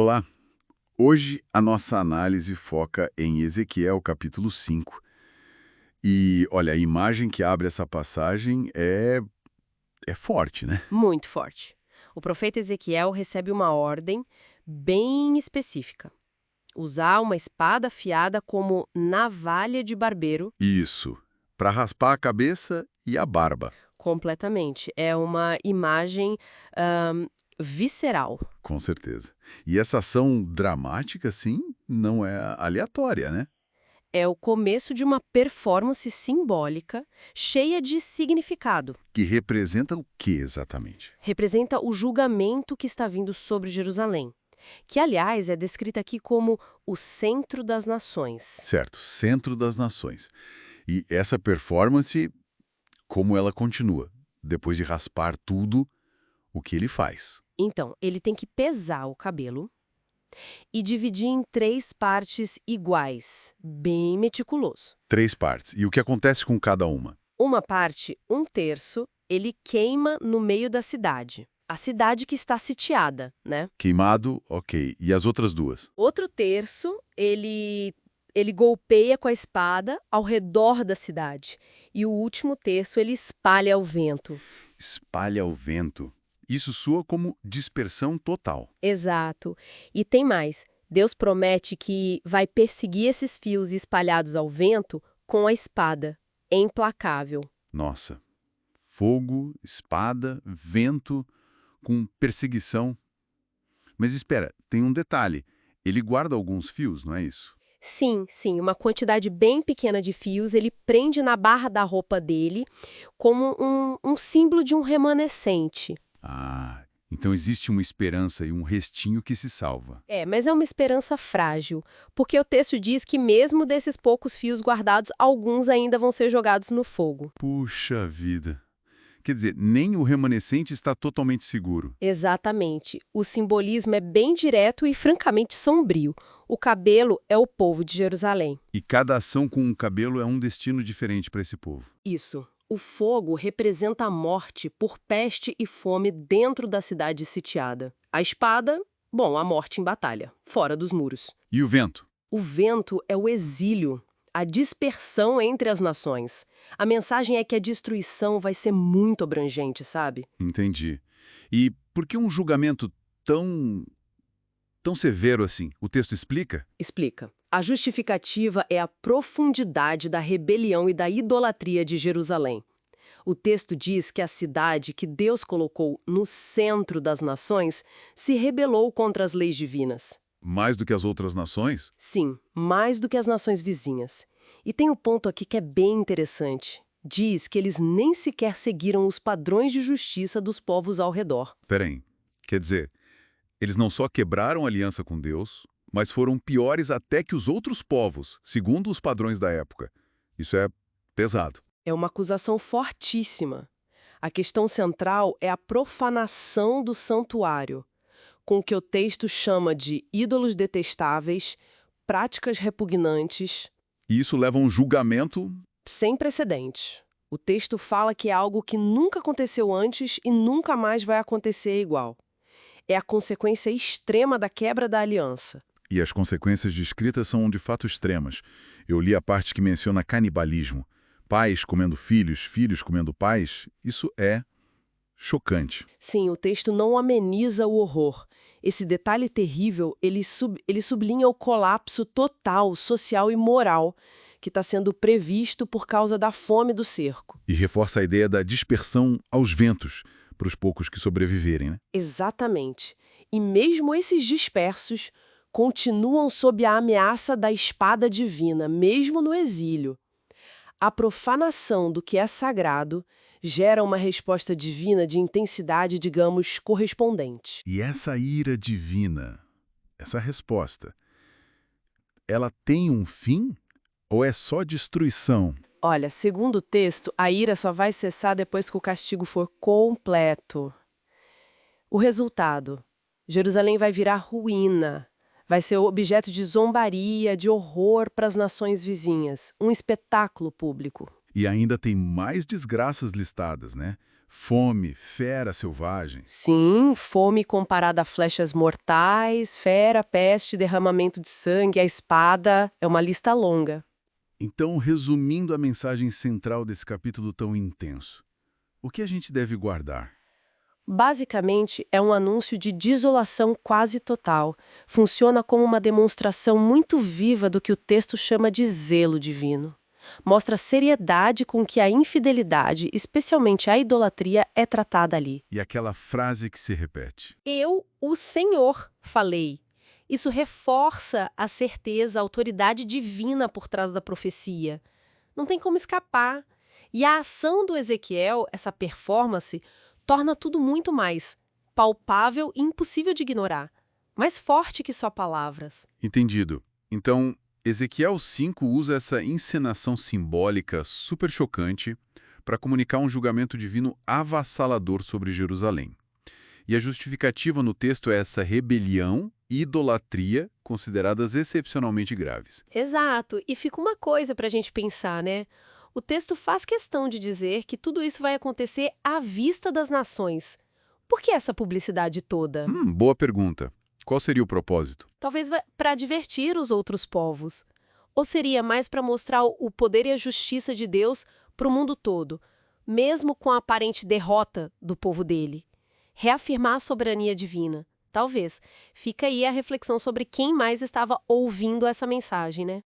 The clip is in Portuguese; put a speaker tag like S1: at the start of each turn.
S1: Olá! Hoje a nossa análise foca em Ezequiel capítulo 5. E olha, a imagem que abre essa passagem é forte, né?
S2: Muito forte. O profeta Ezequiel recebe uma ordem bem específica: usar uma espada afiada como navalha de barbeiro.
S1: Isso, para raspar a cabeça e a barba,
S2: Completamente. É uma imagem ahn, visceral.
S1: com certeza. E essa ação dramática, sim, não é aleatória, né?
S2: É o começo de uma performance simbólica cheia de significado.
S1: Que representa o que exatamente?
S2: Representa o julgamento que está vindo sobre Jerusalém, que, aliás, é descrita aqui como o centro das nações.
S1: Certo, centro das nações. E essa performance, como ela continua, depois de raspar tudo, o que ele faz?
S2: Então, ele tem que pesar o cabelo e dividir em 3 partes iguais, bem meticuloso.
S1: 3 partes. E o que acontece com cada uma?
S2: Uma parte, 1/3, ele queima no meio da cidade. A cidade que está sitiada, né?
S1: Queimado, ok. E as outras duas?
S2: Outro terço, ele golpeia com a espada ao redor da cidade. E o último terço, ele espalha ao vento.
S1: Espalha ao vento. Isso soa como dispersão total.
S2: Exato. E tem mais. Deus promete que vai perseguir esses fios espalhados ao vento com a espada. É implacável.
S1: Nossa. Fogo, espada, vento, com perseguição. Mas espera, tem um detalhe. Ele guarda alguns fios, não é isso?
S2: Sim, sim, uma quantidade bem pequena de fios ele prende na barra da roupa dele como um símbolo de um remanescente.
S1: Ah, então existe uma esperança e um restinho que se salva.
S2: Mas é uma esperança frágil, porque o texto diz que mesmo desses poucos fios guardados, alguns ainda vão ser jogados no fogo.
S1: Puxa vida. Quer dizer, nem o remanescente está totalmente seguro.
S2: Exatamente. O simbolismo é bem direto e francamente sombrio. O cabelo é o povo de Jerusalém.
S1: E cada ação com um cabelo é um destino diferente para esse povo.
S2: Isso. O fogo representa a morte por peste e fome dentro da cidade sitiada. A espada, bom, a morte em batalha, fora dos muros.
S1: E o vento?
S2: O vento é o exílio, a dispersão entre as nações. A mensagem é que a destruição vai ser muito abrangente, sabe?
S1: Entendi. E por que um julgamento tão severo assim? O texto explica?
S2: Explica. A justificativa é a profundidade da rebelião e da idolatria de Jerusalém. O texto diz que a cidade que Deus colocou no centro das nações se rebelou contra as leis divinas.
S1: Mais do que as outras nações?
S2: Sim, mais do que as nações vizinhas. E tem um ponto aqui que é bem interessante. Diz que eles nem sequer seguiram os padrões de justiça dos povos ao redor.
S1: Peraí. Quer dizer, eles não só quebraram a aliança com Deus, mas foram piores até que os outros povos, segundo os padrões da época. Isso é pesado.
S2: É uma acusação fortíssima. A questão central é a profanação do santuário, com o que o texto chama de ídolos detestáveis, práticas repugnantes,
S1: E isso leva a um julgamento.
S2: sem precedentes. O texto fala que é algo que nunca aconteceu antes e nunca mais vai acontecer igual. É a consequência extrema da quebra da aliança.
S1: E as consequências descritas são de fato extremas. Eu li a parte que menciona canibalismo. Pais comendo filhos, filhos comendo pais. Isso é chocante.
S2: Sim, o texto não ameniza o horror. Esse detalhe terrível, ele sublinha o colapso total, social e moral que está sendo previsto por causa da fome do cerco.
S1: E reforça a ideia da dispersão aos ventos, para os poucos que sobreviverem, né?
S2: Exatamente. E mesmo esses dispersos continuam sob a ameaça da espada divina, mesmo no exílio. A profanação do que é sagrado gera uma resposta divina de intensidade, digamos, correspondente.
S1: E essa ira divina, essa resposta, ela tem um fim ou é só destruição?
S2: Olha, segundo o texto, a ira só vai cessar depois que o castigo for completo. O resultado: Jerusalém vai virar ruína. Vai ser objeto de zombaria, de horror para as nações vizinhas. Um espetáculo público.
S1: E ainda tem mais desgraças listadas, né? Fome, fera selvagem.
S2: Sim, fome comparada a flechas mortais, fera, peste, derramamento de sangue, a espada, é uma lista longa.
S1: Então, resumindo a mensagem central desse capítulo tão intenso, o que a gente deve guardar?
S2: Basicamente, é um anúncio de desolação quase total. Funciona como uma demonstração muito viva do que o texto chama de zelo divino. Mostra a seriedade com que a infidelidade, especialmente a idolatria, é tratada ali.
S1: E aquela frase que se repete.
S2: Eu, o Senhor, falei. Isso reforça a certeza, a autoridade divina por trás da profecia. Não tem como escapar. E a ação do Ezequiel, essa performance, torna tudo muito mais palpável e impossível de ignorar. Mais forte que só palavras.
S1: Entendido. Então, Ezequiel 5 usa essa encenação simbólica super chocante para comunicar um julgamento divino avassalador sobre Jerusalém. E a justificativa no texto é essa rebelião e idolatria consideradas excepcionalmente graves.
S2: Exato. E fica uma coisa para a gente pensar, né? O texto faz questão de dizer que tudo isso vai acontecer à vista das nações. Por que essa publicidade toda?
S1: Boa pergunta. Qual seria o propósito?
S2: Talvez para divertir os outros povos. Ou seria mais para mostrar o poder e a justiça de Deus para o mundo todo, mesmo com a aparente derrota do povo dele? Reafirmar a soberania divina. Talvez. Fica aí a reflexão sobre quem mais estava ouvindo essa mensagem, né?